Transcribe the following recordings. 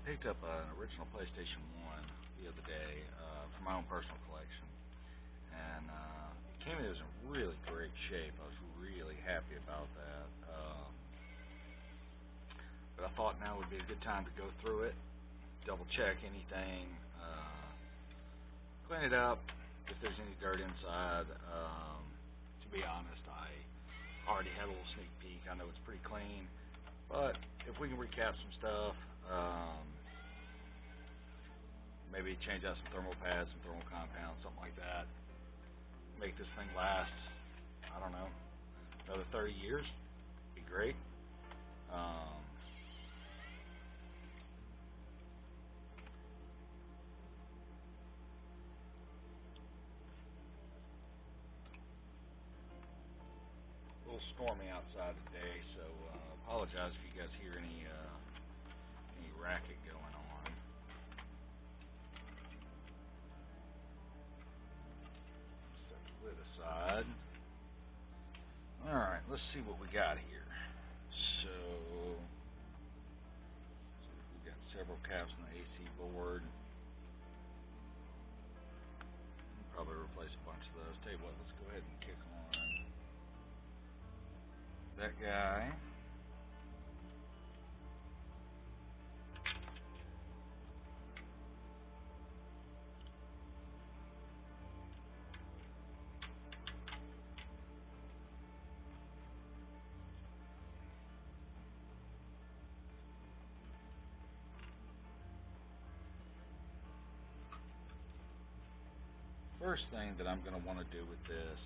picked up an original PlayStation 1 the other day for my own personal collection, and it came in. It was in really great shape. I was really happy about that. But I thought now would be a good time to go through it, double check anything, clean it up if there's any dirt inside. To be honest, I already had a little sneak peek. I know it's pretty clean, but if we can recap some stuff, maybe change out some thermal pads, some thermal compounds, something like that, make this thing last, I don't know, another 30 years, be great. A little stormy outside today, so apologize if you guys hear any racket going on. Set the lid aside. Alright, let's see what we got here. So we've got several caps on the AC board. We'll probably replace a bunch of those. Tell you what, let's go ahead and kick on that guy. First thing that I'm going to want to do with this,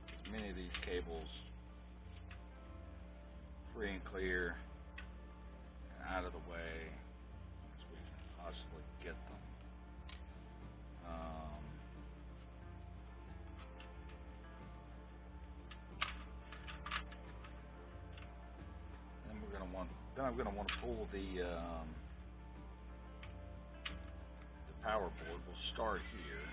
is many of these cables free and clear and out of the way as we can possibly get them. Then I'm going to want to pull the power board. We'll start here.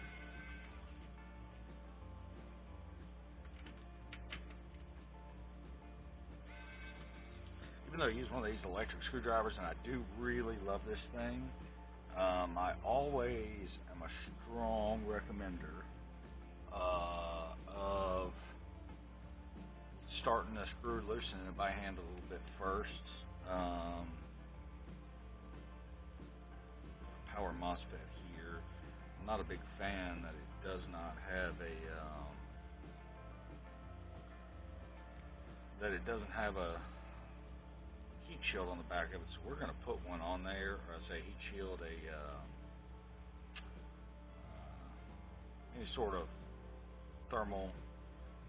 Even though I use one of these electric screwdrivers, and I do really love this thing, I always am a strong recommender of starting the screw, loosening it by hand a little bit first. Power MOSFET here. I'm not a big fan that it does not have a heat shield on the back of it, so we're going to put one on there, or I say heat shield, any sort of thermal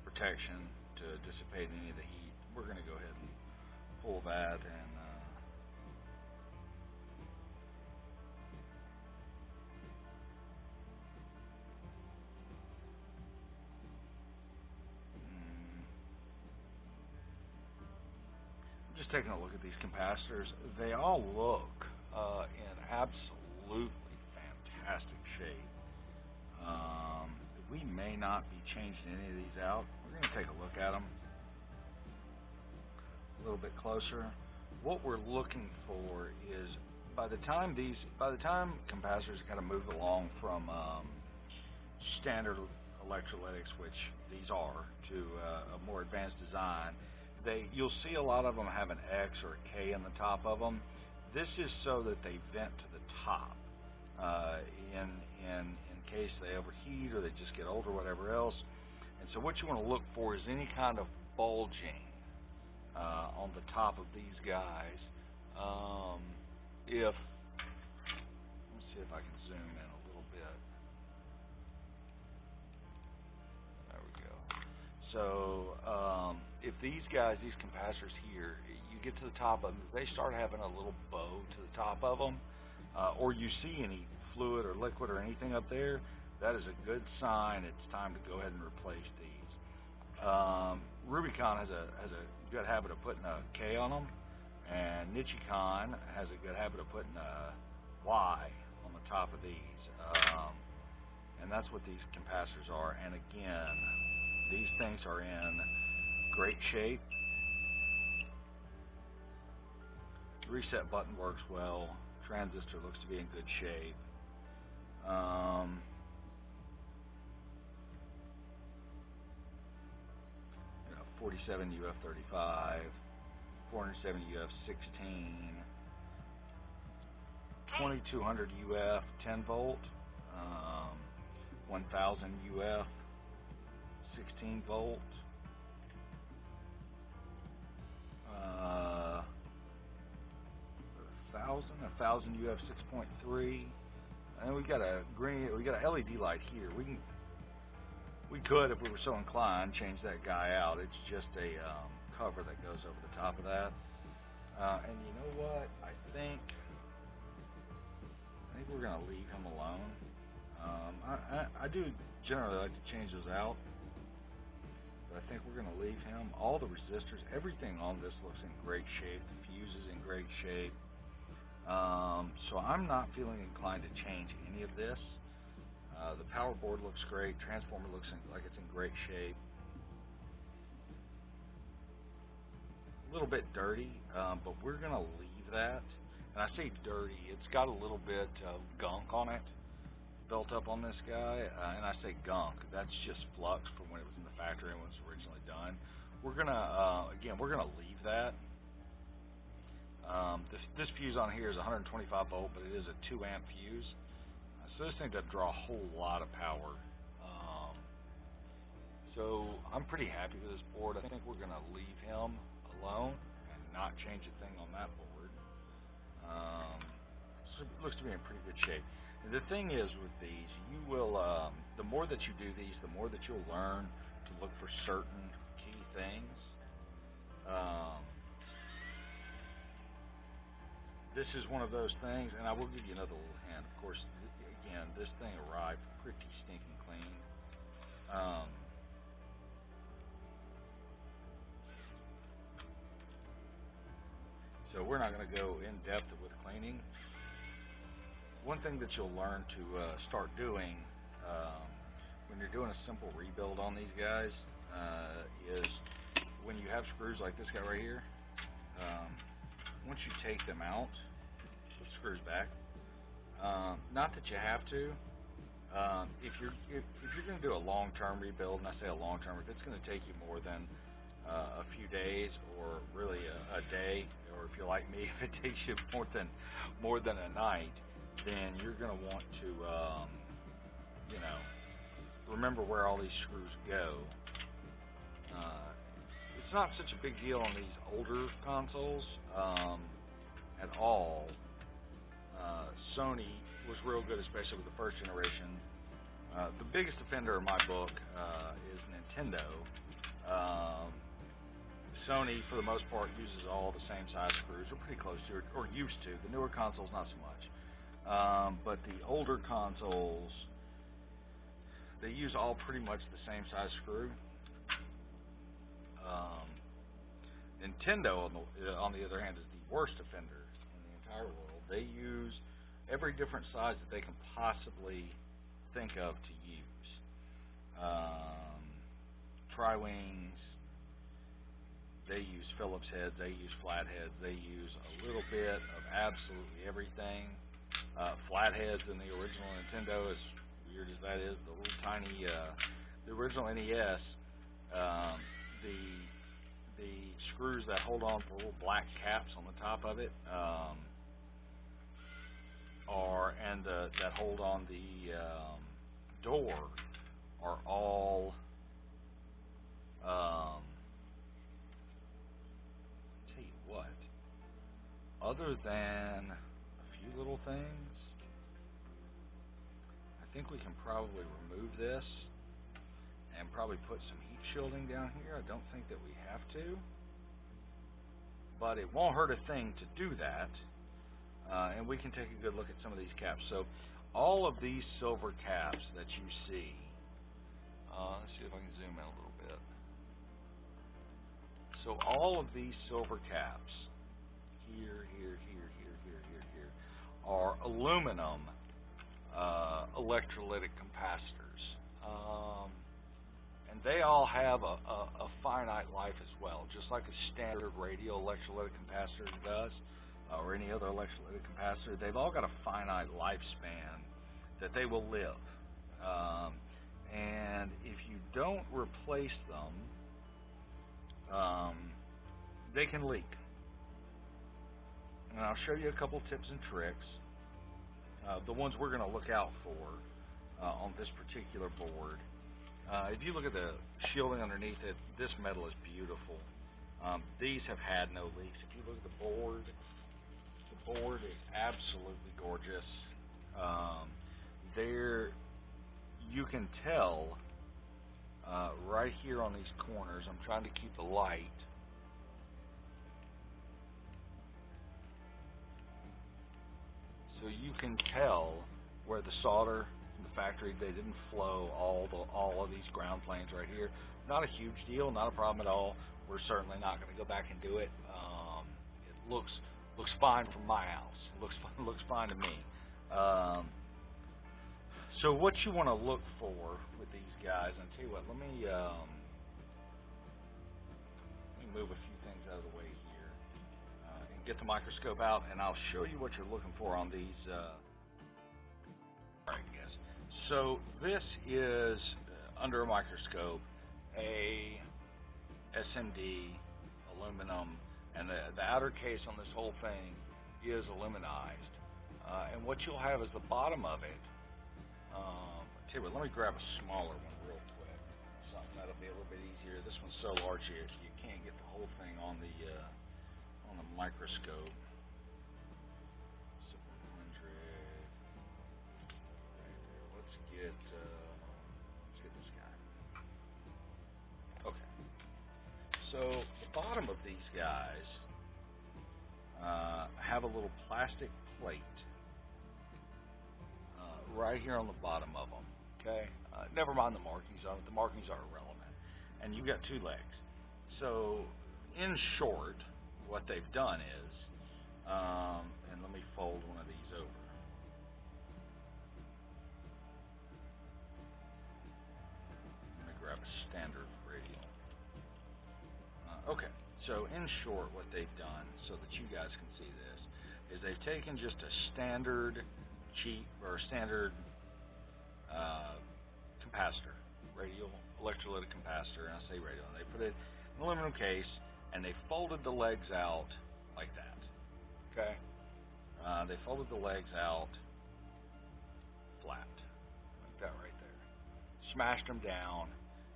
protection to dissipate any of the heat. We're going to go ahead and pull that and just taking a look at these capacitors. They all look in absolutely fantastic shape. We may not be changing any of these out. We're going to take a look at them a little bit closer. What we're looking for is by the time capacitors kind of move along from standard electrolytics, which these are, to a more advanced design, you'll see a lot of them have an X or a K in the top of them. This is so that they vent to the top in case they overheat or they just get old or whatever else. And so what you want to look for is any kind of bulging on the top of these guys. Let's see if I can zoom in a little bit. There we go. So if these capacitors here, you get to the top of them, they start having a little bow to the top of them, or you see any fluid or liquid or anything up there, that is a good sign it's time to go ahead and replace these. Rubicon has a good habit of putting a K on them, and Nichicon has a good habit of putting a Y on the top of these, and that's what these capacitors are. And again, these things are in great shape. reset button works well. Transistor looks to be in good shape. 47 UF35, 470 UF16, 2200 UF 10 volt, 1000 UF 16 volt, 1000 UF 6.3, and we got a LED light here. We could, if we were so inclined, change that guy out. It's just a cover that goes over the top of that. And you know what? I think we're gonna leave him alone. I do generally like to change those out, but I think we're gonna leave him. All the resistors, everything on this looks in great shape. The fuse is in great shape. So I'm not feeling inclined to change any of this. The power board looks great. Transformer looks like it's in great shape. A little bit dirty, but we're going to leave that. And I say dirty, it's got a little bit of gunk on it built up on this guy. And I say gunk, that's just flux from when it was in the factory and when it was originally done. We're going to, again, we're going to leave that. This fuse on here is 125 volt, but it is a 2 amp fuse. So this thing doesn't draw a whole lot of power. So I'm pretty happy with this board. I think we're going to leave him alone and not change a thing on that board. So it looks to be in pretty good shape. And the thing is with these, you will, the more that you do these, the more that you'll learn to look for certain key things. This is one of those things, and I will give you another little hint. Of course, again, this thing arrived pretty stinking clean. So we're not going to go in depth with cleaning. One thing that you'll learn to start doing when you're doing a simple rebuild on these guys is when you have screws like this guy right here, once you take them out, put the screws back. Not that you have to. If you're going to do a long-term rebuild, and I say a long-term, if it's going to take you more than a few days, or really a day, or if you're like me, if it takes you more than a night, then you're going to want to, remember where all these screws go. It's not such a big deal on these older consoles at all. Sony was real good, especially with the first generation. The biggest offender in my book is Nintendo. Sony, for the most part, uses all the same size screws, or pretty close to it, or used to. The newer consoles, not so much. But the older consoles, they use all pretty much the same size screw. Nintendo, on the other hand, is the worst offender in the entire world. They use every different size that they can possibly think of to use. Tri-wings, they use Phillips heads, they use flat heads, they use a little bit of absolutely everything. Flatheads in the original Nintendo, as weird as that is, the little tiny, the original NES, the screws that hold on for little black caps on the top of it, that hold on the door are all tell you what, other than a few little things, I think we can probably remove this and probably put some heat shielding down here. I don't think that we have to, but it won't hurt a thing to do that. And we can take a good look at some of these caps. So all of these silver caps that you see, let's see if I can zoom in a little bit. So all of these silver caps, here, are aluminum electrolytic capacitors. And they all have a finite life as well, just like a standard radio electrolytic capacitor does. or any other electrolytic capacitor, they've all got a finite lifespan that they will live. And if you don't replace them, they can leak. And I'll show you a couple tips and tricks. The ones we're going to look out for on this particular board. If you look at the shielding underneath it, this metal is beautiful. These have had no leaks. If you look at the board is absolutely gorgeous. There, you can tell right here on these corners. I'm trying to keep the light. So you can tell where the solder from the factory, they didn't flow all of these ground planes right here. Not a huge deal, not a problem at all. We're certainly not going to go back and do it. It looks fine from my house. It looks fine to me. So what you want to look for with these guys, and tell you what, let me move a few things out of the way here and get the microscope out, and I'll show you what you're looking for on these. Alright, guys. So this is under a microscope a SMD aluminum, and the outer case on this whole thing is aluminized. And what you'll have is the bottom of it. Tell you what, let me grab a smaller one real quick. Something that'll be a little bit easier. This one's so large you can't get the whole thing on the microscope. 700. Let's get this guy. Okay. So the bottom of these guys have a little plastic plate right here on the bottom of them. Okay, never mind the markings on it. The markings are irrelevant. And you've got two legs. So, in short, what they've done is, and let me fold one of these over. Let me grab a standard radial. Okay, so in short, what they've done, so that you guys can see this, is they've taken just a standard cheap or standard capacitor, radial electrolytic capacitor, and I say radial, and they put it in an aluminum case, and they folded the legs out like that. Okay, they folded the legs out flat, like that right there. Smashed them down,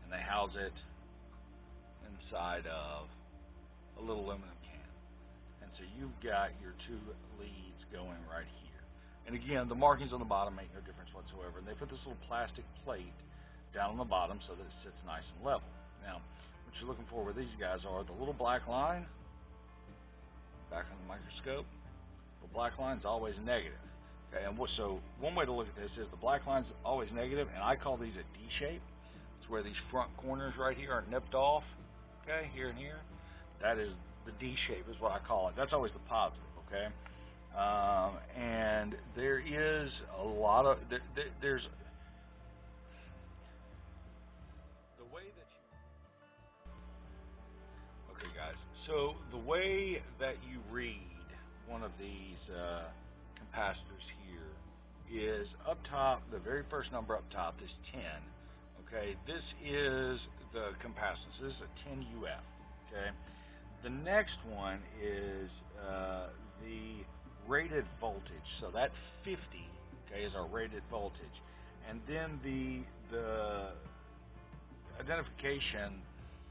and they house it inside of a little aluminum can. And so you've got your two leads going right here. And again, the markings on the bottom make no difference whatsoever. And they put this little plastic plate down on the bottom so that it sits nice and level. Now, what you're looking for with these guys are the little black line, back on the microscope. The black line is always negative. Okay, and so one way to look at this is the black line is always negative, and I call these a D shape. It's where these front corners right here are nipped off. Okay, here and here. That is the D shape is what I call it. That's always the positive. Okay. And there is a lot of there's the way that you, okay guys, so the way that you read one of these capacitors here is up top, the very first number up top, this 10. Okay, this is the capacitance. This is a 10 UF. Okay, the next one is the rated voltage. So that 50, okay, is our rated voltage. And then the identification,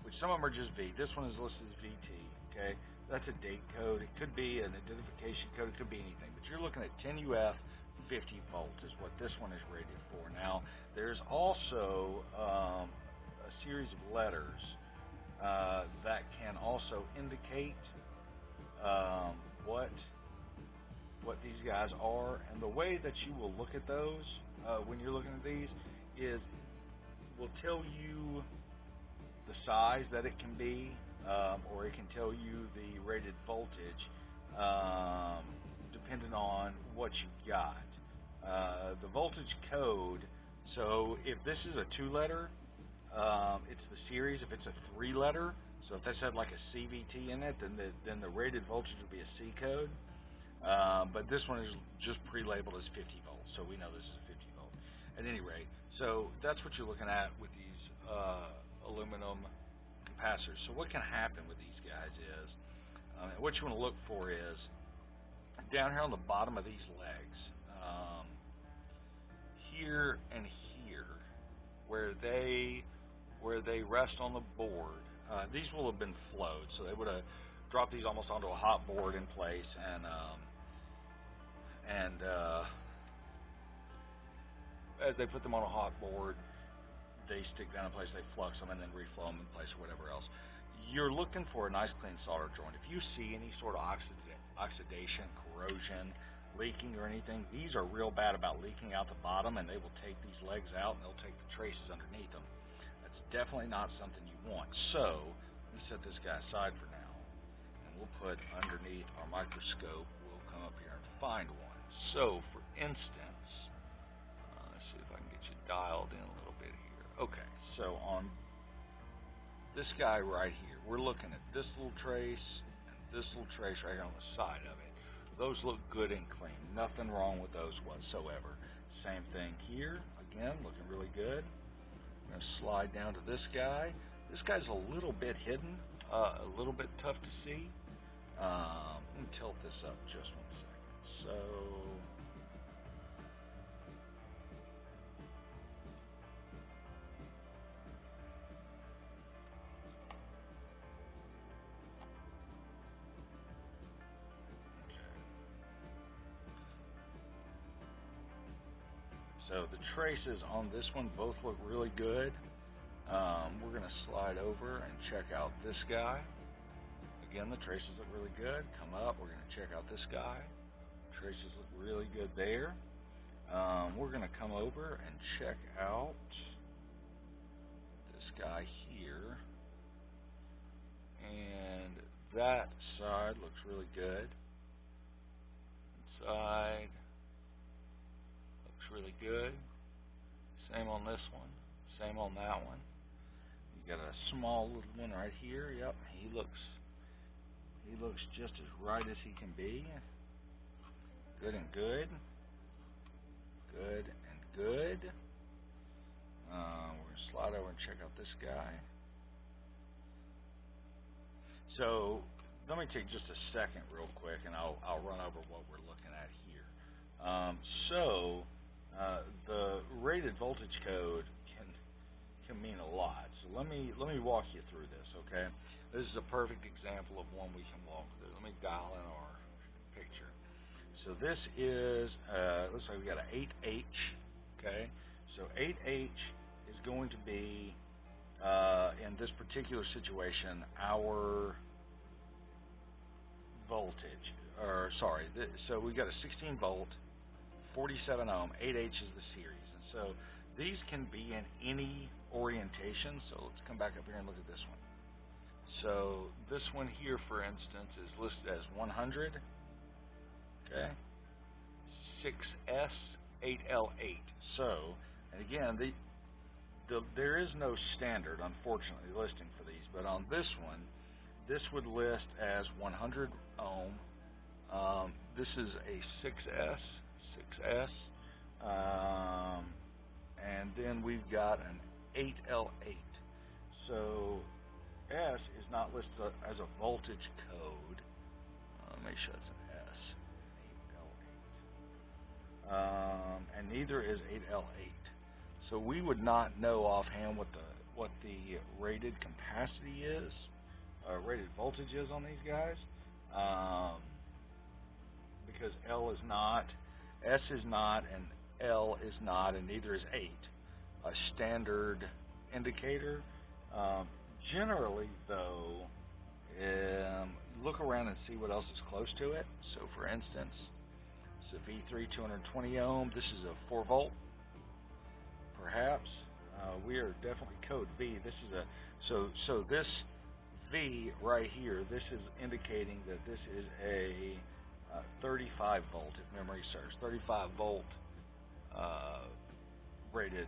which some of them are just V. This one is listed as VT, okay? That's a date code. It could be an identification code. It could be anything. But you're looking at 10 UF, 50 volt is what this one is rated for. Now, there's also a series of letters that can also indicate what these guys are, and the way that you will look at those when you're looking at these is will tell you the size that it can be, or it can tell you the rated voltage depending on what you've got. The voltage code, so if this is a 2-letter, it's the series. If it's a 3-letter, so if this had like a CVT in it, then the rated voltage would be a C code. But this one is just pre-labeled as 50 volts, so we know this is a 50 volt. At any rate, so that's what you're looking at with these aluminum capacitors. So what can happen with these guys is, what you want to look for is down here on the bottom of these legs, here and here, where they rest on the board. These will have been flowed, so they would have dropped these almost onto a hot board in place, and as they put them on a hot board, they stick down in place, they flux them, and then reflow them in place or whatever else. You're looking for a nice clean solder joint. If you see any sort of oxidation, corrosion, leaking or anything, these are real bad about leaking out the bottom, and they will take these legs out and they'll take the traces underneath them. That's definitely not something you want. So let me set this guy aside for now, and we'll put underneath our microscope, we'll come up here and find one. So for instance, let's see if I can get you dialed in a little bit here. Okay, so on this guy right here, we're looking at this little trace and this little trace right here on the side of it. Those look good and clean. Nothing wrong with those whatsoever. Same thing here. Again, looking really good. I'm going to slide down to this guy. This guy's a little bit hidden, a little bit tough to see. Let me tilt this up just 1 second. So So the traces on this one both look really good. We're going to slide over and check out this guy. Again, the traces look really good. Come up, we're going to check out this guy. Traces look really good there. We're going to come over and check out this guy here. And that side looks really good. Inside really good. Same on this one. Same on that one. You got a small little one right here. Yep, he looks just as right as he can be. Good and good. Good and good. We're gonna slide over and check out this guy. So let me take just a second real quick, and I'll run over what we're looking at here. The rated voltage code can mean a lot. So let me walk you through this, okay? This is a perfect example of one we can walk through. Let me dial in our picture. So this is looks like we got an 8H, okay? So 8H is going to be in this particular situation our voltage, or sorry, so we got a 16 volt. 47 ohm, 8H is the series, and so these can be in any orientation. So let's come back up here and look at this one. So this one here, for instance, is listed as 100, okay, 6S, 8L8. So, and again, there is no standard, unfortunately, listing for these, but on this one, this would list as 100 ohm. This is a 6S, and then we've got an 8L8. So S is not listed as a voltage code. Make sure it's an S. 8L8. And neither is 8L8. So we would not know offhand what the rated capacity is, rated voltage is on these guys, because L is not, S is not, and L is not, and neither is 8 a standard indicator. Generally, though, look around and see what else is close to it. So, for instance, it's a V3 220 ohm. This is a 4 volt, perhaps. We are definitely code V. This is so this V right here. This is indicating that this is a 35 volt, if memory serves. 35 volt rated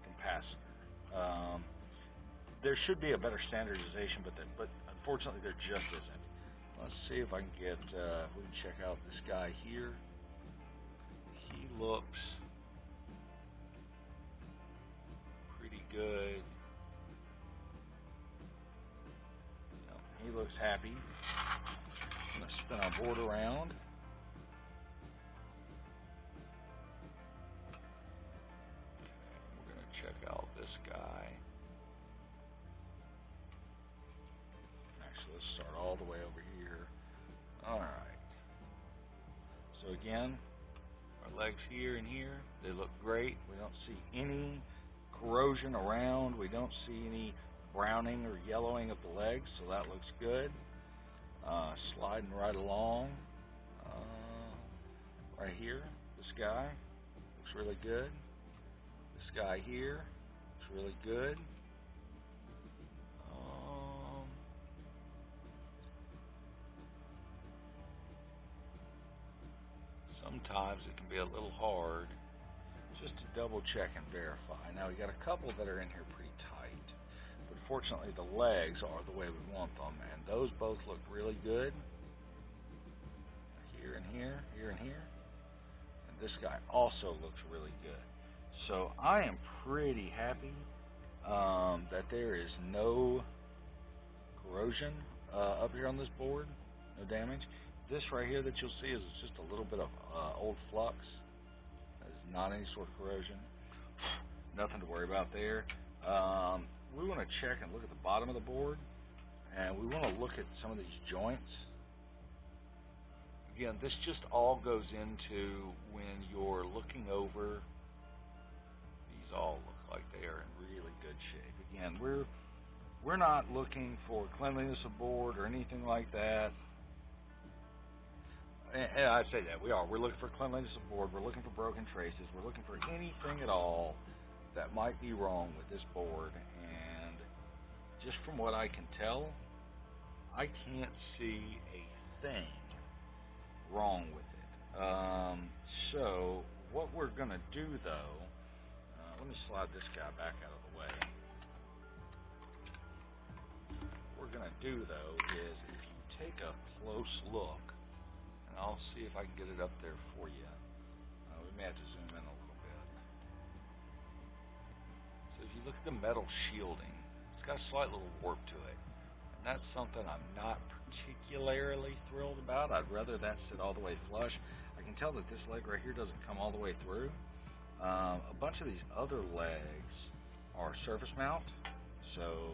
capacitor. There should be a better standardization, but unfortunately there just isn't. Let's see if I can get, we can check out this guy here. He looks pretty good. He looks happy. I'm going to spin our board around. We're going to check out this guy. Actually, let's start all the way over here. Alright. So again, our legs here and here, they look great. We don't see any corrosion around. We don't see any browning or yellowing of the legs, so that looks good. Sliding right along. Right here, this guy looks really good. This guy here looks really good. Sometimes it can be a little hard just to double check and verify. Now we got a couple that are in here pretty tight, but fortunately the legs are the way we want them, and those both look really good. Here and here, here and here. And this guy also looks really good. So I am pretty happy that there is no corrosion up here on this board, no damage. This right here that you'll see is just a little bit of old flux. That is not any sort of corrosion. Nothing to worry about there. We want to check and look at the bottom of the board, and we want to look at some of these joints. Again, this just all goes into when you're looking over. These all look like they are in really good shape. Again, we're not looking for cleanliness of board or anything like that. And I say that, we are. We're looking for cleanliness of board. We're looking for broken traces. We're looking for anything at all that might be wrong with this board. And just from what I can tell, I can't see a thing wrong with it. So what we're going to do, though, let me slide this guy back out of the way. What we're going to do, though, is if you take a close look, and I'll see if I can get it up there for you. We may have to zoom in a little bit. So if you look at the metal shielding, it's got a slight little warp to it. And that's something I'm not particularly thrilled about. I'd rather that sit all the way flush. I can tell that this leg right here doesn't come all the way through. A bunch of these other legs are surface mount, so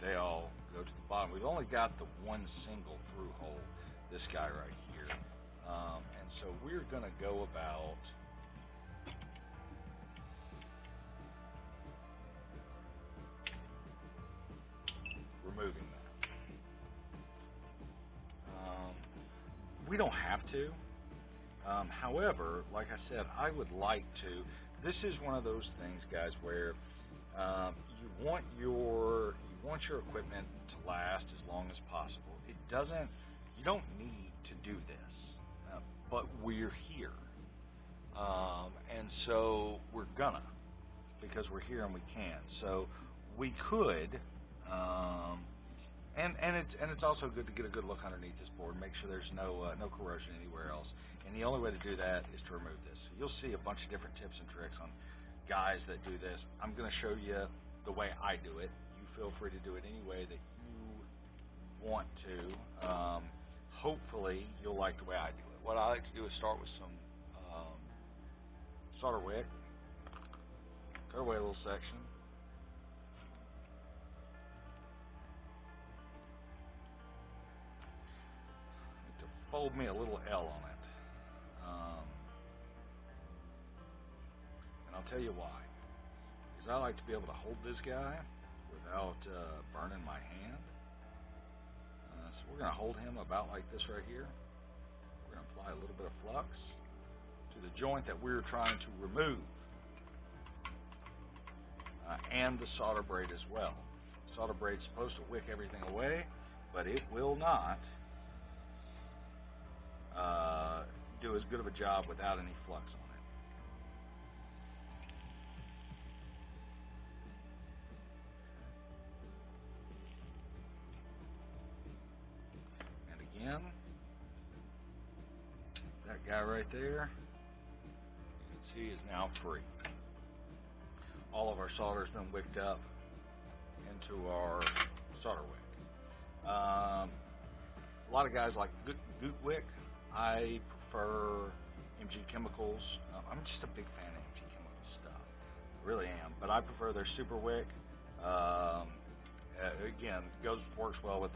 they all go to the bottom. We've only got the one single through hole, this guy right here. And so we're going to go about removing that. We don't have to. However, like I said, I would like to. This is one of those things, guys, where you want your equipment to last as long as possible. You don't need to do this, but we're here, and so we're gonna, because we're here and we can. So we could, and it's also good to get a good look underneath this board, make sure there's no corrosion anywhere else. And the only way to do that is to remove this. So you'll see a bunch of different tips and tricks on guys that do this. I'm going to show you the way I do it. You feel free to do it any way that you want to. Hopefully you'll like the way I do it. What I like to do is start with some solder wick, cut away a little section, to fold me a little L on it. And I'll tell you why. Because I like to be able to hold this guy without burning my hand. So we're going to hold him about like this right here. We're going to apply a little bit of flux to the joint that we're trying to remove. And the solder braid as well. The solder braid is supposed to wick everything away, but it will not do as good of a job without any flux on it. in. That guy right there, you can see, is now free. All of our solder's been wicked up into our solder wick. A lot of guys like Goot wick. I prefer MG Chemicals. I'm just a big fan of MG Chemicals stuff. Really am. But I prefer their Super Wick. Again, works well with.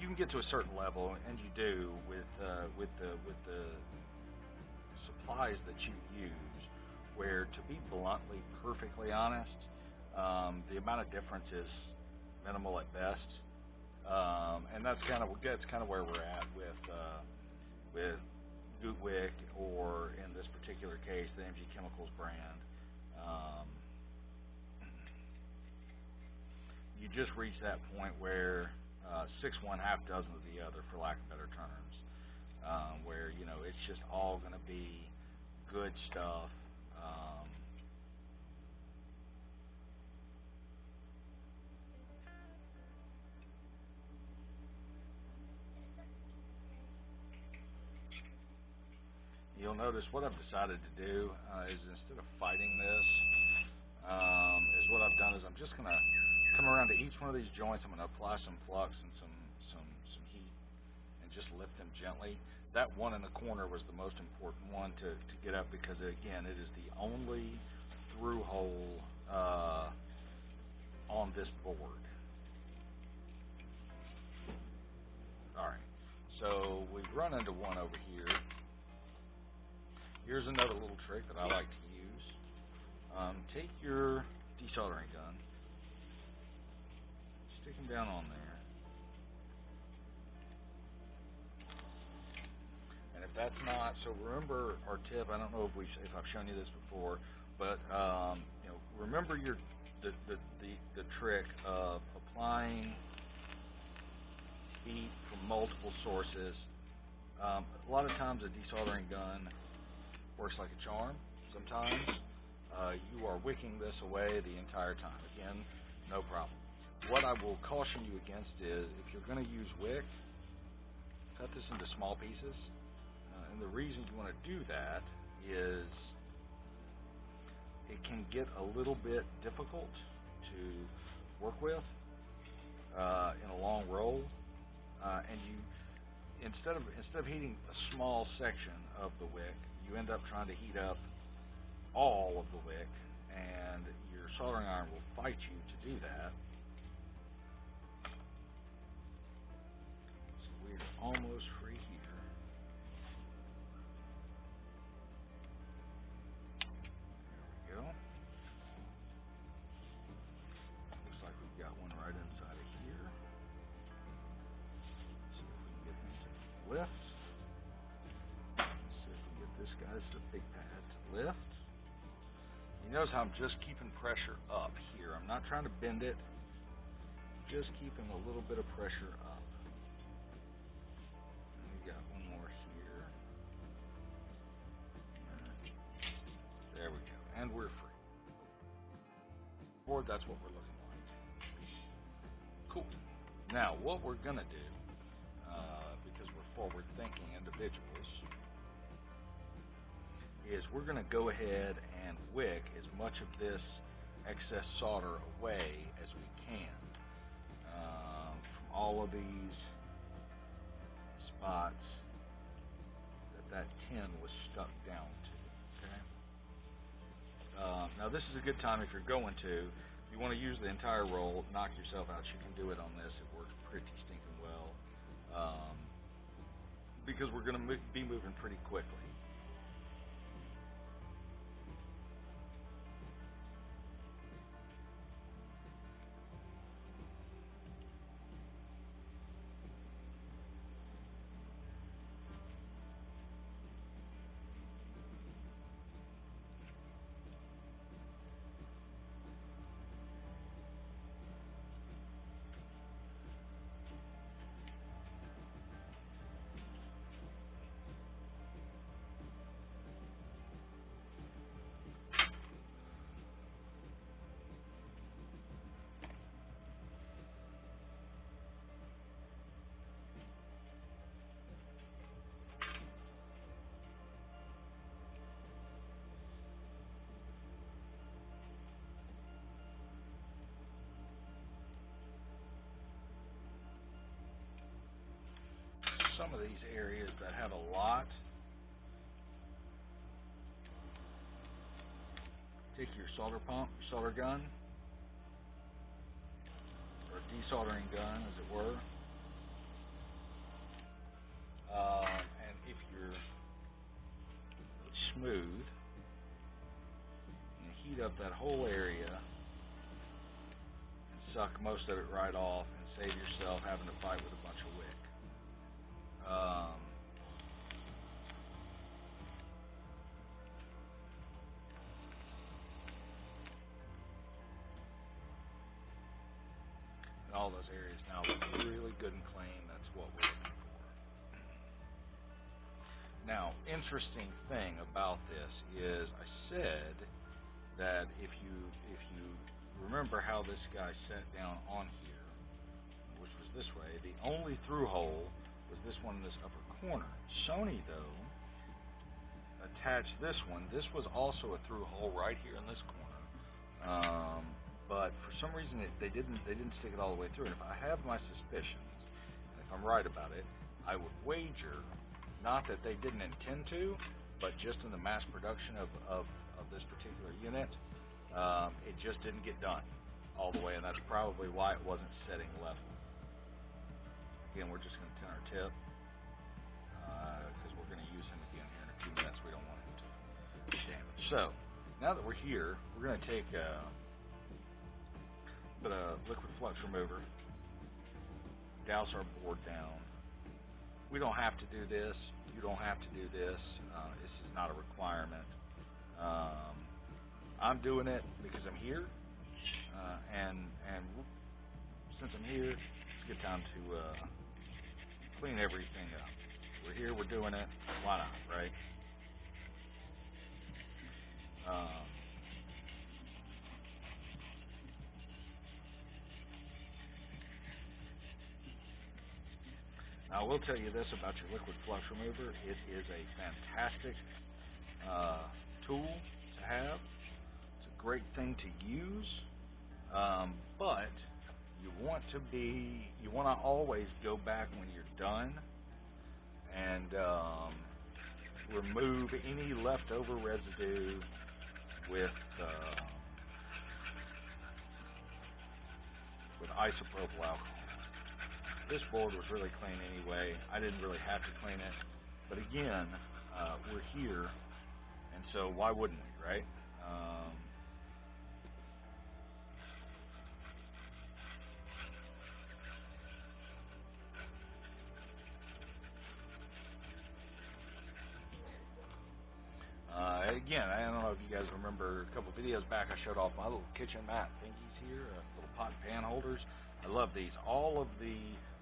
You can get to a certain level, and you do with the supplies that you use. Where, to be bluntly, perfectly honest, the amount of difference is minimal at best, and that's kind of where we're at with Goot wick, or in this particular case, the MG Chemicals brand. You just reach that point where 6 1/2 dozen of the other, for lack of better terms, where it's just all going to be good stuff. You'll notice what I've decided to do is, instead of fighting this, is what I've done is I'm just going to come around to each one of these joints. I'm going to apply some flux and some heat and just lift them gently. That one in the corner was the most important one to get up, because, again, it is the only through hole on this board. Alright, so we've run into one over here. Here's another little trick that I like to use. Take your desoldering gun, stick them down on there, and if that's not, so remember our tip. I don't know if I've shown you this before, but remember the trick of applying heat from multiple sources. A lot of times a desoldering gun works like a charm. Sometimes you are wicking this away the entire time. Again, no problem. What I will caution you against is, if you're going to use wick, cut this into small pieces. And the reason you want to do that is it can get a little bit difficult to work with in a long roll, and you instead of heating a small section of the wick, you end up trying to heat up all of the wick, and your soldering iron will fight you to do that. So we're almost free here. There we go. Looks like we've got one right inside of here. See if we can get him to lift. This guy, this is a big pad to lift. You notice how I'm just keeping pressure up here. I'm not trying to bend it, just keeping a little bit of pressure up. And we got one more here. There we go. And we're free. Board, that's what we're looking like. Cool. Now, what we're going to do, because we're forward-thinking individuals, is we're going to go ahead and wick as much of this excess solder away as we can from all of these spots that tin was stuck down to. Okay. Now this is a good time, if you're going to, if you want to use the entire roll, knock yourself out. You can do it on this. It works pretty stinking well, because we're going to be moving pretty quickly. some of these areas that have a lot, take your solder pump, your solder gun, or desoldering gun, as it were, and if you're smooth, you heat up that whole area and suck most of it right off and save yourself having to fight with a bunch of wick. And all those areas now look really good and clean. That's what we're looking for. Now, interesting thing about this is I said that if you remember how this guy sat down on here, which was this way, the only through hole was this one in this upper corner. Sony, though, attached this one. This was also a through hole right here in this corner, but for some reason they didn't stick it all the way through. And if I have my suspicions, and if I'm right about it, I would wager, not that they didn't intend to, but just in the mass production of this particular unit, it just didn't get done all the way, and that's probably why it wasn't setting level. Again, we're just going to tin our tip, because we're going to use him again here in a few minutes. We don't want him to damage. So, now that we're here, we're going to take a bit of liquid flux remover, douse our board down. We don't have to do this. You don't have to do this. This is not a requirement. I'm doing it because I'm here, and since I'm here, it's a good time to clean everything up. We're here, we're doing it, why not, right? Now, I will tell you this about your liquid flux remover. It is a fantastic tool to have. It's a great thing to use, but you want to always go back when you're done and remove any leftover residue with isopropyl alcohol. This board was really clean anyway. I didn't really have to clean it, but again, we're here, and so why wouldn't we, right? Again, I don't know if you guys remember a couple videos back, I showed off my little kitchen mat thingies here, little pot and pan holders. I love these. All of the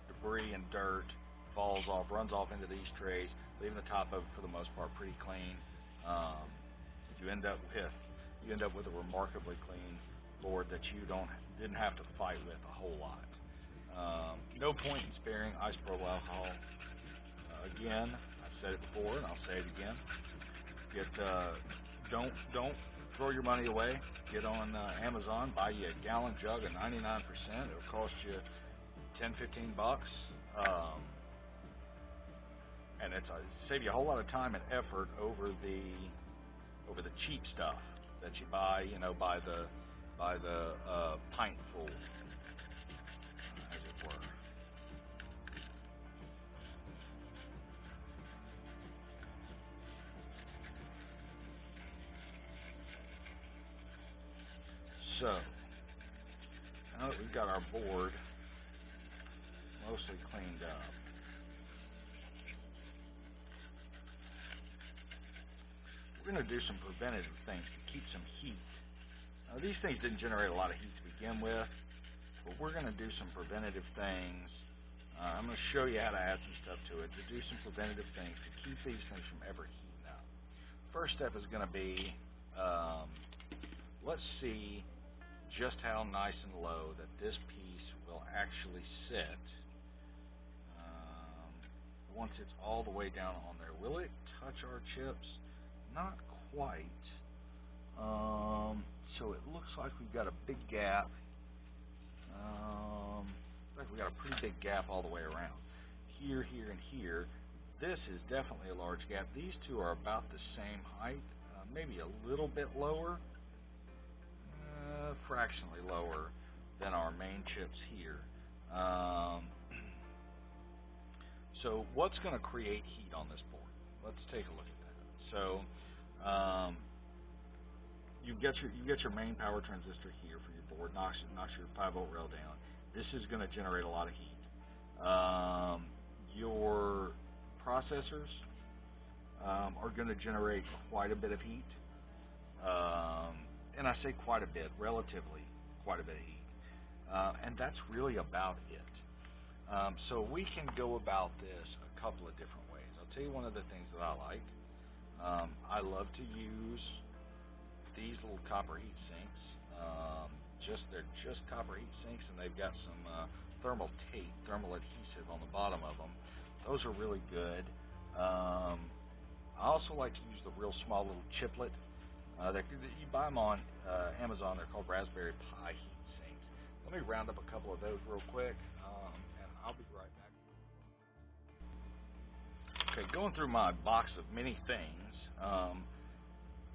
debris and dirt falls off, runs off into these trays, leaving the top of it for the most part pretty clean. You end up with a remarkably clean board that you didn't have to fight with a whole lot. No point in sparing isopropyl alcohol. Again, I've said it before and I'll say it again. Don't throw your money away. Get on Amazon, buy you a gallon jug of 99%. It'll cost you $10-15 bucks, and it's save you a whole lot of time and effort over the cheap stuff that you buy, by the pintful, as it were. So, now that we've got our board mostly cleaned up, we're going to do some preventative things to keep some heat. Now, these things didn't generate a lot of heat to begin with, but we're going to do some preventative things. I'm going to show you how to add some stuff to it, to do some preventative things to keep these things from ever heating up. First step is going to be, let's see just how nice and low that this piece will actually sit once it's all the way down on there. Will it touch our chips? Not quite. So it looks like we've got a big gap. Looks like we've got a pretty big gap all the way around. Here, here, and here. this is definitely a large gap. These two are about the same height, maybe a little bit lower, fractionally lower than our main chips here. So what's going to create heat on this board? Let's take a look at that. So you get your main power transistor here for your board, knocks your 5-volt rail down. This is going to generate a lot of heat. Your processors are going to generate quite a bit of heat, and I say quite a bit, relatively quite a bit of heat, and that's really about it. So we can go about this a couple of different ways. I'll tell you one of the things that I like. I love to use these little copper heat sinks. They're just copper heat sinks, and they've got some thermal adhesive on the bottom of them. Those are really good. I also like to use the real small little chiplet. You buy them on Amazon. They're called Raspberry Pi heat sinks. Let me round up a couple of those real quick, and I'll be right back. Okay, going through my box of many things.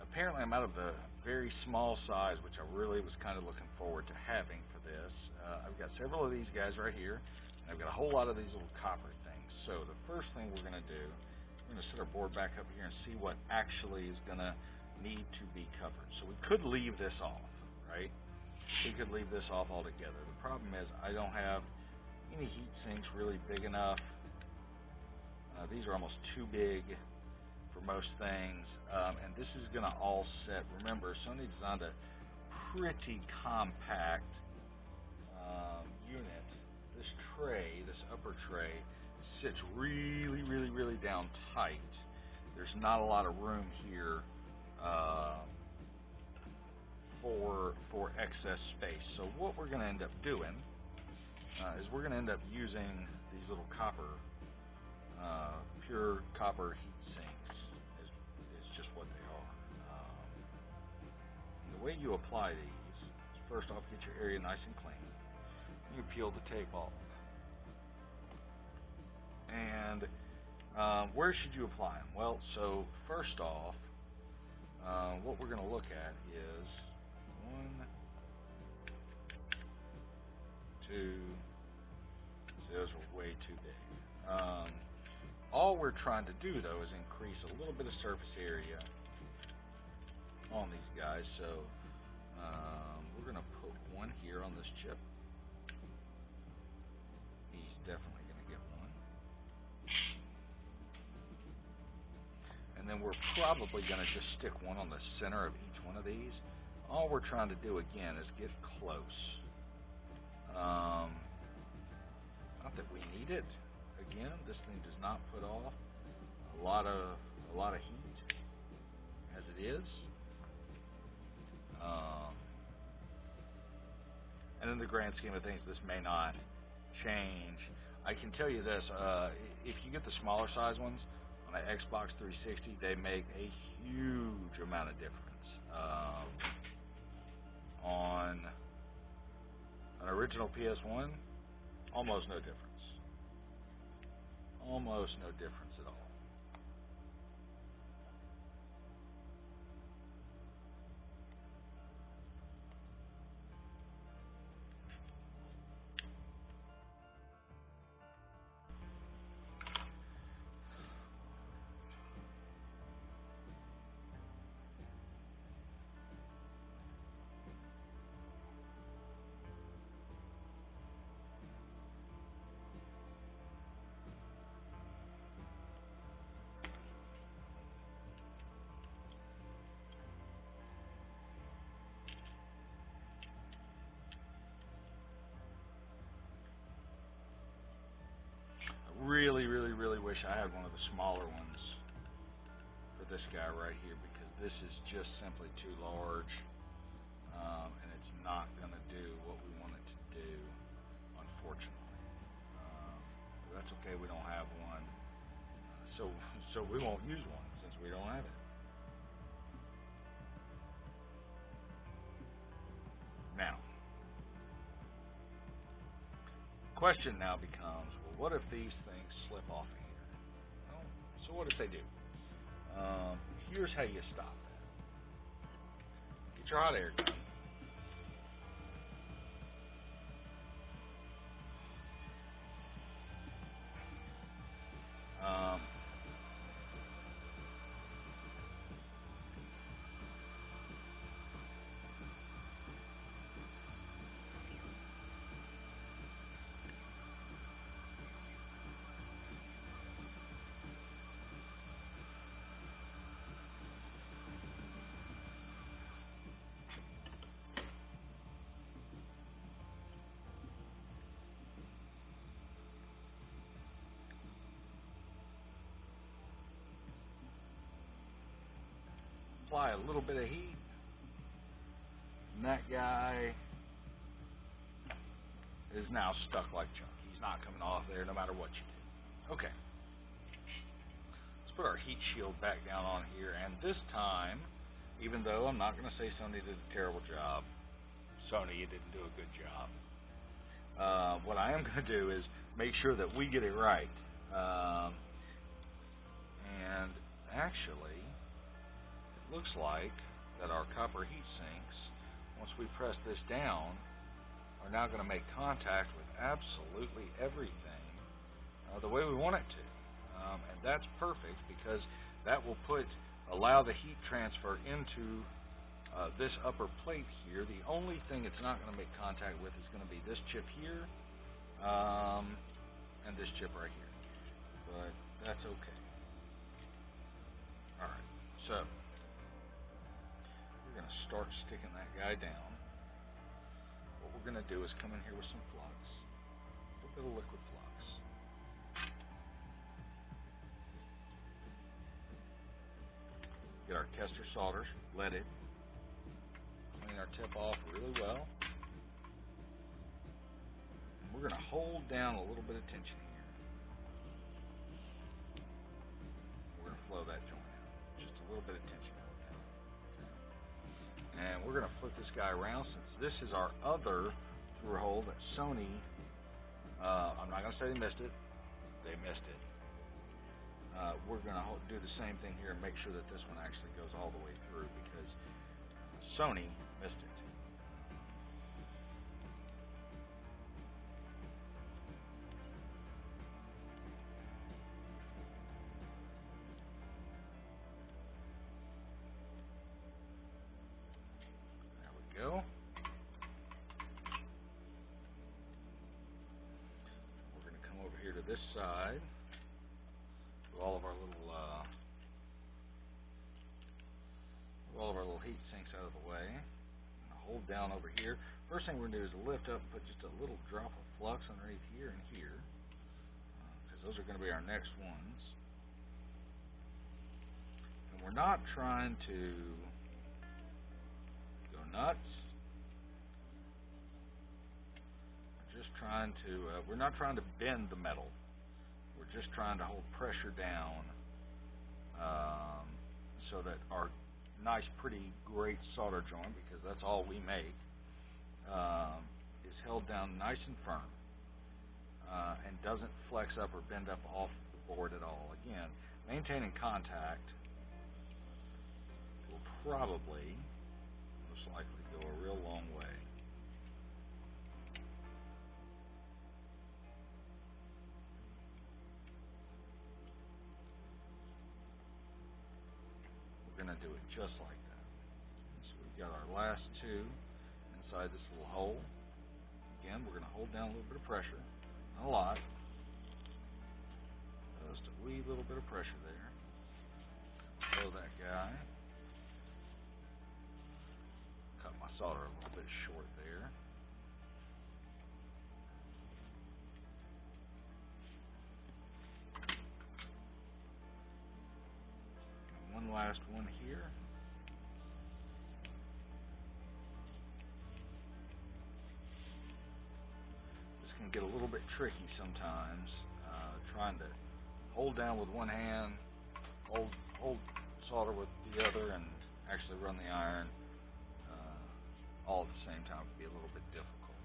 Apparently, I'm out of the very small size, which I really was kind of looking forward to having for this. I've got several of these guys right here, and I've got a whole lot of these little copper things. So the first thing we're going to do, we're going to set our board back up here and see what actually is going to need to be covered. So we could leave this off, right? We could leave this off altogether. The problem is I don't have any heat sinks really big enough. These are almost too big for most things, and this is going to all set. Remember, Sony designed a pretty compact unit. This tray, this upper tray, sits really, really, really down tight. There's not a lot of room here for excess space. So what we're going to end up doing is we're going to end up using these little copper, pure copper heat sinks. Is just what they are. The way you apply these is, first off, get your area nice and clean. You peel the tape off. And where should you apply them? Well, so first off, what we're going to look at is 1, 2. So those are way too big. All we're trying to do, though, is increase a little bit of surface area on these guys. So we're going to put one here on this chip. He's definitely going to get one. And then we're probably going to just stick one on the center of each one of these. All we're trying to do, again, is get close. Not that we need it. Again, this thing does not put off a lot of heat as it is. And in the grand scheme of things, this may not change. I can tell you this, if you get the smaller size ones on an Xbox 360, they make a huge amount of difference. On an original PS1, almost no difference. Almost no difference at all. Really wish I had one of the smaller ones for this guy right here, because this is just simply too large, and it's not going to do what we want it to do, unfortunately. But that's okay, we don't have one, so we won't use one since we don't have it. Now, the question now becomes, well, what if these things slip off of here? Well, So what if they do? Here's how you stop that. Get your hot air gun. Apply a little bit of heat, and that guy is now stuck like Chuck. He's not coming off there no matter what you do. Okay. Let's put our heat shield back down on here, and this time, even though I'm not going to say Sony did a terrible job, Sony, you didn't do a good job. What I am going to do is make sure that we get it right. And actually, it looks like that our copper heat sinks, once we press this down, are now going to make contact with absolutely everything the way we want it to. And that's perfect because that will allow the heat transfer into this upper plate here. The only thing it's not going to make contact with is going to be this chip here and this chip right here. But that's okay. Alright, so we're going to start sticking that guy down. What we're going to do is come in here with some flux, a little bit of liquid flux. Get our Kester solders leaded. Clean our tip off really well. And we're going to hold down a little bit of tension here. We're going to flow that joint out. Just a little bit of tension out there. And we're going to flip this guy around since this is our other through hole that Sony, I'm not going to say they missed it. They missed it. We're going to do the same thing here and make sure that this one actually goes all the way through because Sony missed it. There we go. We're going to come over here to this side. All of our little heat sinks out of the way. Hold down over here. First thing we're going to do is lift up and put just a little drop of flux underneath here and here, because those are going to be our next ones. And we're not trying to go nuts. We're just trying to. We're not trying to bend the metal. We're just trying to hold pressure down so that our nice, pretty, great solder joint, because that's all we make, is held down nice and firm and doesn't flex up or bend up off the board at all. Again, maintaining contact will probably, most likely, go a real long way. We're going to do it just like that. So we've got our last two inside this little hole. Again, we're going to hold down a little bit of pressure. Not a lot. Just a wee little bit of pressure there. Blow that guy. Cut my solder a little bit short there. One last one here. This can get a little bit tricky sometimes, trying to hold down with one hand, hold solder with the other, and actually run the iron all at the same time would be a little bit difficult.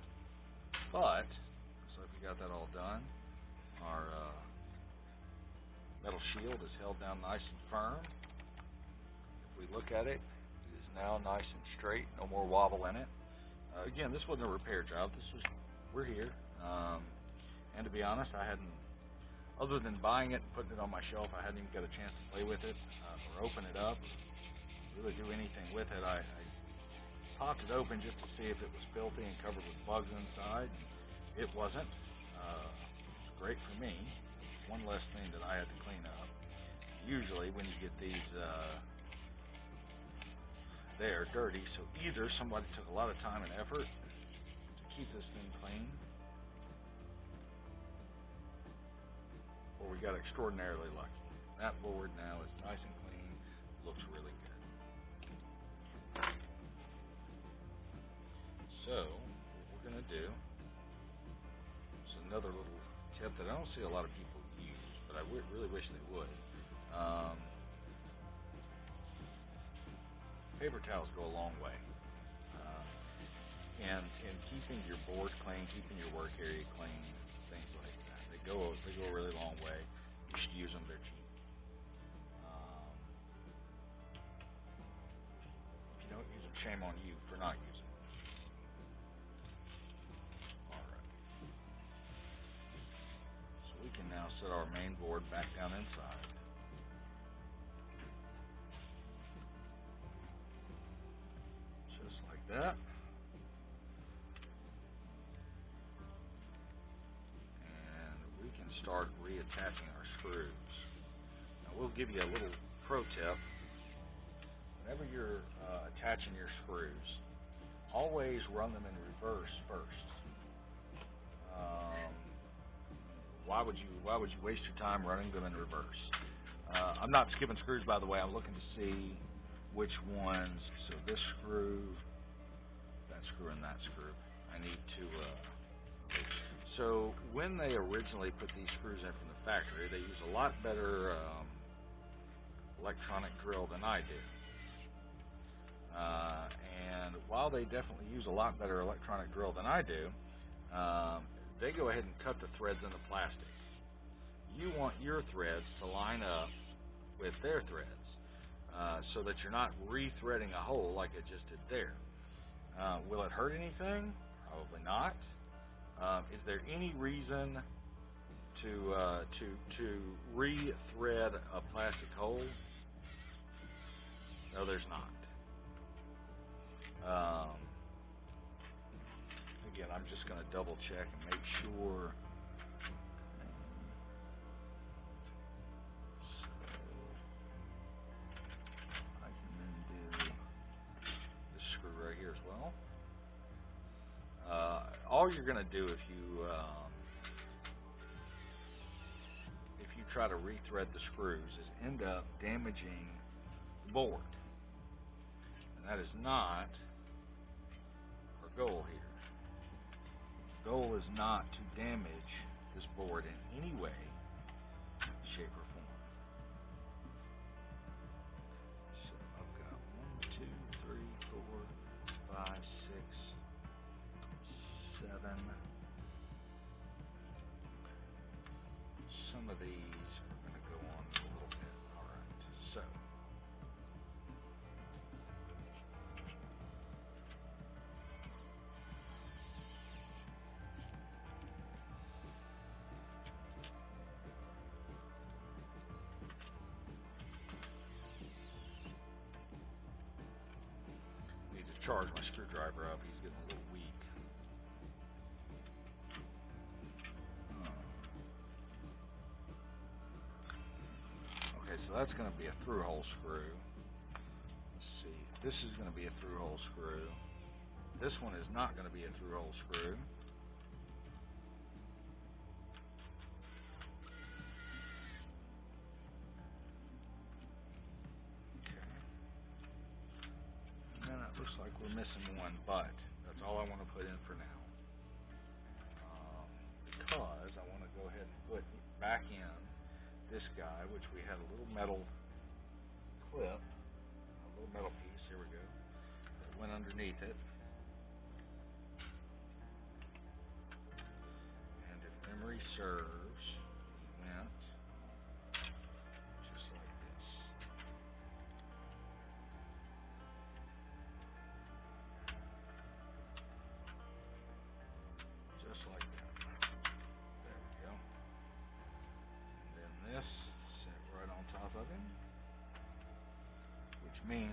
But, so if you got that all done, our metal shield is held down nice and firm. If we look at it, it is now nice and straight, no more wobble in it. Again, this wasn't a repair job. We're here. And to be honest, I hadn't, other than buying it and putting it on my shelf, I hadn't even got a chance to play with it or open it up, really do anything with it. I popped it open just to see if it was filthy and covered with bugs inside. It wasn't. It's great for me. One less thing that I had to clean up. Usually when you get these, they are dirty, so either somebody took a lot of time and effort to keep this thing clean, or we got extraordinarily lucky. That board now is nice and clean, looks really good. So, what we're going to do is another little tip that I don't see a lot of people use, but I really wish they would. Paper towels go a long way. And keeping your board clean, keeping your work area clean, things like that. They go a really long way. You should use them, they're cheap. If you don't use them, shame on you for not using them. Alright. So we can now set our main board back down inside. Just like that. Start reattaching our screws. Now we'll give you a little pro tip. Whenever you're attaching your screws, always run them in reverse first. Why would you waste your time running them in reverse? I'm not skipping screws, by the way. I'm looking to see which ones. So this screw, that screw, and that screw. I need to. So when they originally put these screws in from the factory, they use a lot better electronic drill than I do. And while they definitely use a lot better electronic drill than I do, they go ahead and cut the threads in the plastic. You want your threads to line up with their threads so that you're not rethreading a hole like I just did there. Will it hurt anything? Probably not. Is there any reason to re-thread a plastic hole? No, there's not. Again, I'm just going to double check and make sure. So I can then do this screw right here as well. All you're going to do if you try to rethread the screws is end up damaging the board, and that is not our goal here. The goal is not to damage this board in any way, shape, or form. So I've got 1, 2, 3, 4, 5, 6, 7. Some of these are going to go on a little bit. Alright, so need to charge my screwdriver up. He's getting a little weak. So that's going to be a through-hole screw. Let's see. This is going to be a through-hole screw. This one is not going to be a through-hole screw. Okay. And then it looks like we're missing one, but that's all I want to put in for now. Because I want to go ahead and put back in this guy, which we had a little metal clip, a little metal piece, here we go, that went underneath it. And if memory serves, we went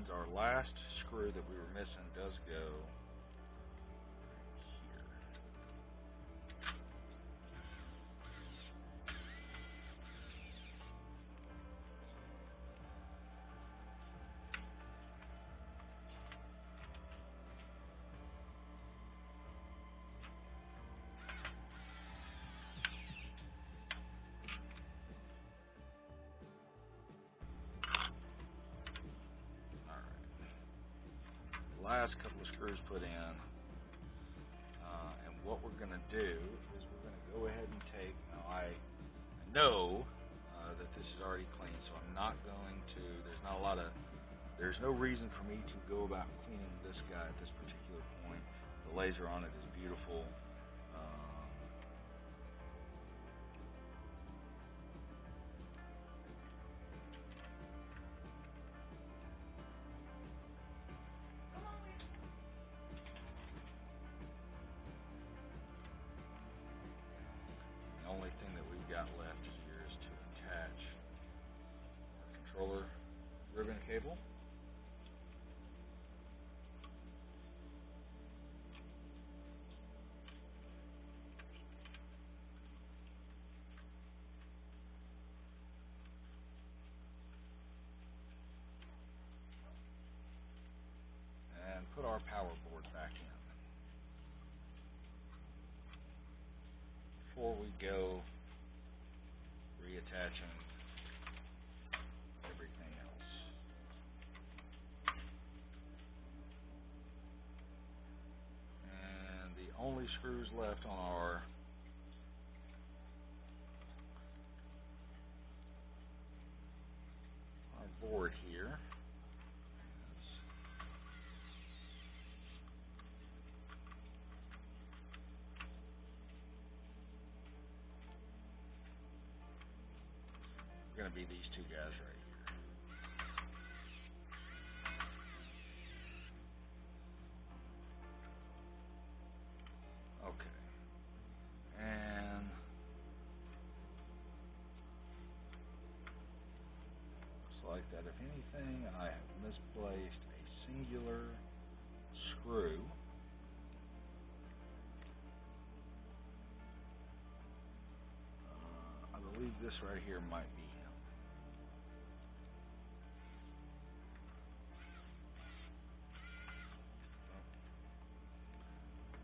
means our last screw that we were missing does go here. Last couple of screws put in, and what we're going to do is we're going to go ahead and take, now I know that this is already clean, so I'm not going to, there's no reason for me to go about cleaning this guy at this particular point. The laser on it is beautiful. The only thing that we've got left here is to attach our controller ribbon cable. And put our power board back in. Before we go reattaching everything else. And the only screws left on our board here going to be these two guys right here. Okay. And looks like that if anything I have misplaced a singular screw. I believe this right here might be him.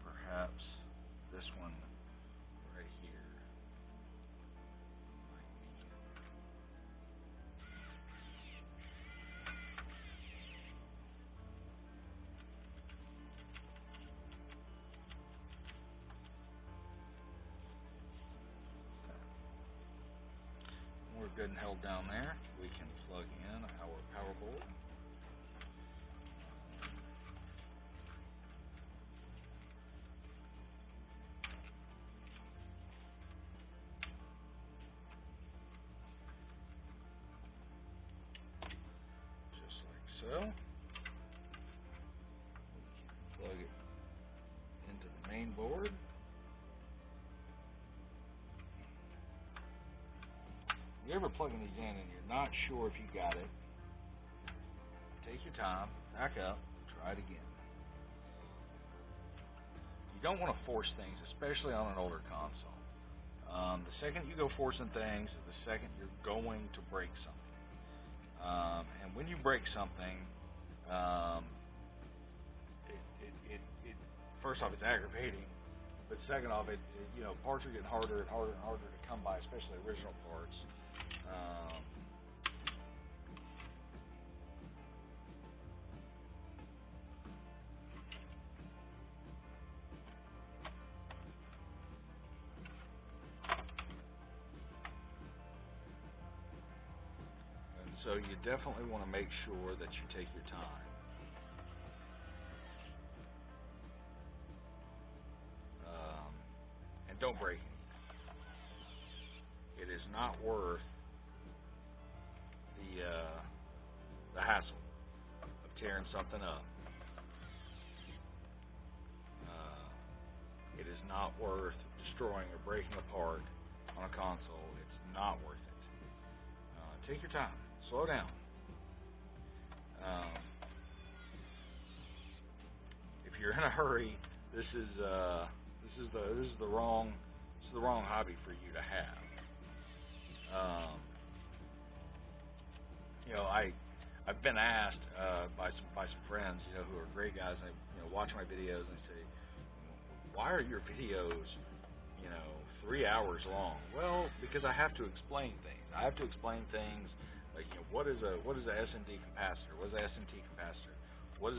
Perhaps this one right here might be him. We're good and held down there. We can plug in our power board. Just like so. We can plug it into the main board. If you're ever plugging these in and you're not sure if you got it, take your time, back up, try it again. You don't want to force things, especially on an older console. The second you go forcing things, the second you're going to break something. And when you break something, first off, it's aggravating, but second off, parts are getting harder and harder and harder to come by, especially original parts. And so you definitely want to make sure that you take your time. And don't break anything. It is not worth the hassle of tearing something up. It is not worth destroying or breaking apart on a console. It's not worth it. Take your time. Slow down. you're in a hurry, this is the wrong hobby for you to have. I've been asked by some friends, who are great guys. They watch my videos and say, "Why are your videos 3 hours long?" Well, because I have to explain things. I have to explain things like what is a SMD capacitor? What is a SMT capacitor? What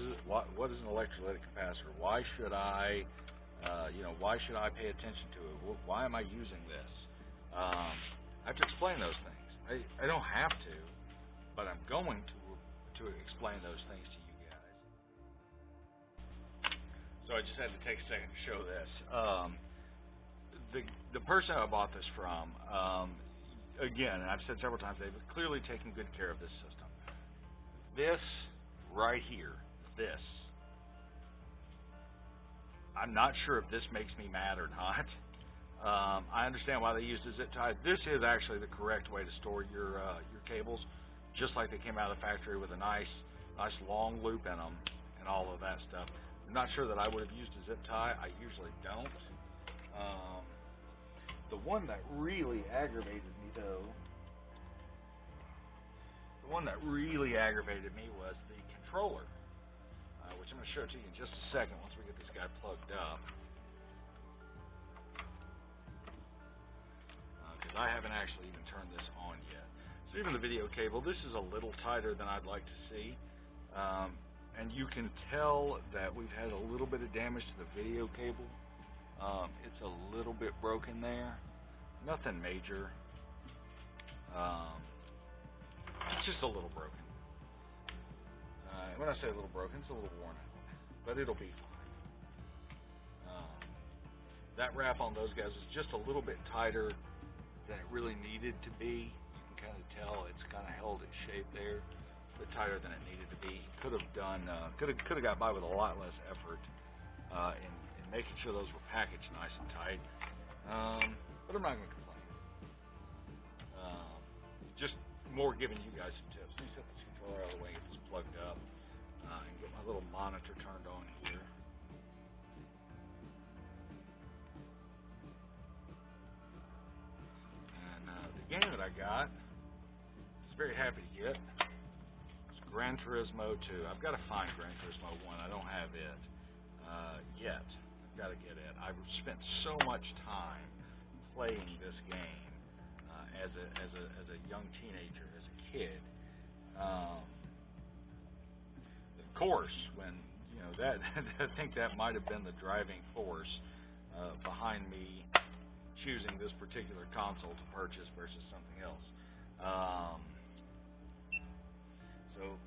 is an electrolytic capacitor? Why should I pay attention to it? Why am I using this? I have to explain those things. I don't have to, but I'm going to explain those things to you guys. So I just had to take a second to show this. The person I bought this from, again, and I've said several times, they've clearly taken good care of this system. This right here, I'm not sure if this makes me mad or not. I understand why they used a zip tie. This is actually the correct way to store your cables, just like they came out of the factory with a nice long loop in them and all of that stuff. I'm not sure that I would have used a zip tie. I usually don't. The one that really aggravated me, though, was the controller, which I'm going to show to you in just a second once we get this guy plugged up. Because I haven't actually even turned this on yet. So even the video cable, this is a little tighter than I'd like to see. And you can tell that we've had a little bit of damage to the video cable. It's a little bit broken there. Nothing major. It's just a little broken. When I say a little broken, it's a little worn out. But it'll be fine. That wrap on those guys is just a little bit tighter than it really needed to be. You can kind of tell it's kind of held its shape there. A bit tighter than it needed to be. Could have got by with a lot less effort in making sure those were packaged nice and tight. But I'm not going to complain. Just more giving you guys some tips. Let me set this controller out of the way, get this plugged up, and get my little monitor turned on here. And the game that I got, I was very happy to get, is Gran Turismo 2. I've got to find Gran Turismo 1. I don't have it yet. I've got to get it. I've spent so much time playing this game as a young teenager, as a kid. Of course, when that I think that might have been the driving force behind me choosing this particular console to purchase versus something else. So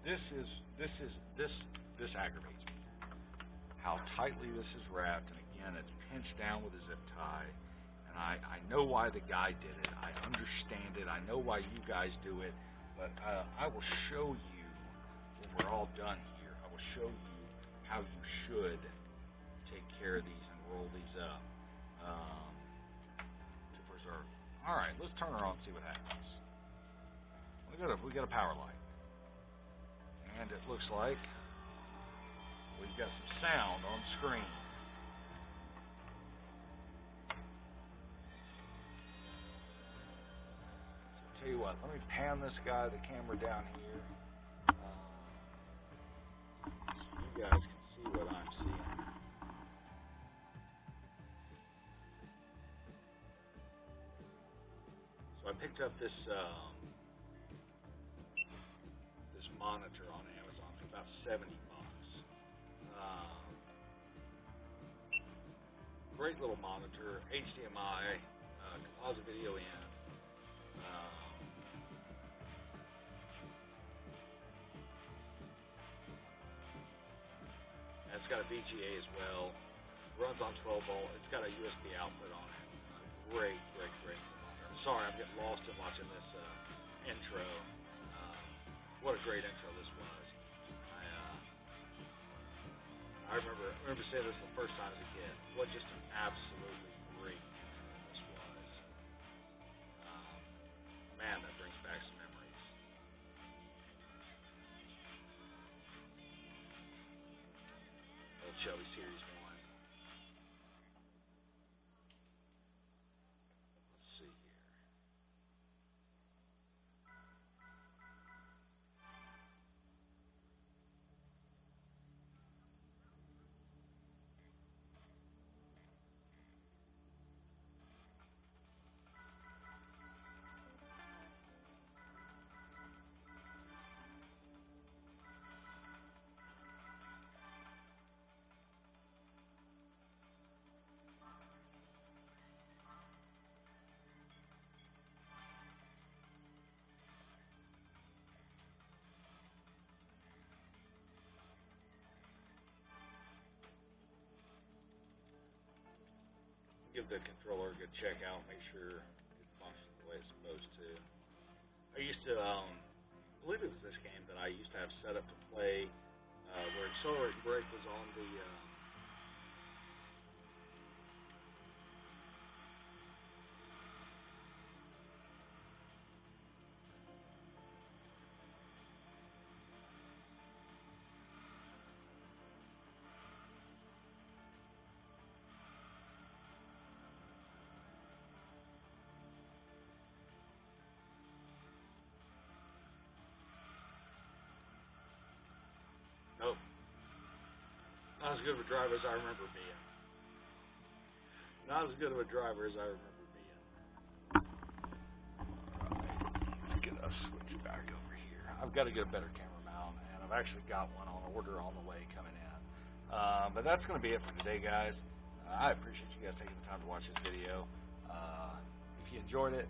this aggravates me. How tightly this is wrapped, and again, it's pinched down with a zip tie. And I know why the guy did it. I understand it. I know why you guys do it. But I will show you when we're all done here. I will show you how you should take care of these and roll these up to preserve. All right, let's turn her on and see what happens. We got a power light, and it looks like we've got some sound on screen. Tell you what, let me pan the camera down here, so you guys can see what I'm seeing. So I picked up this monitor on Amazon for about $70. Great little monitor, HDMI, composite video in. It's got a VGA as well. Runs on 12 volt. It's got a USB output on it. Great monitor. Sorry, I'm getting lost in watching this intro. What a great intro this was. I remember saying this the first time as a kid. What just an absolutely great this was. Man, that brings back some memories. Little give the controller a good check out, make sure it functions the way it's supposed to. I used to, I believe it was this game that I used to have set up to play, where accelerate and brake was on the, nope. Not as good of a driver as I remember being. Not as good of a driver as I remember being. Alright, let's get us switch back over here. I've got to get a better camera mount, and I've actually got one on order on the way coming in. But that's going to be it for today, guys. I appreciate you guys taking the time to watch this video. If you enjoyed it,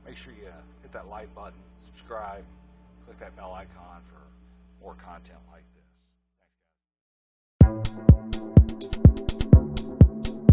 make sure you hit that like button, subscribe, click that bell icon for more content like this. Thanks, guys.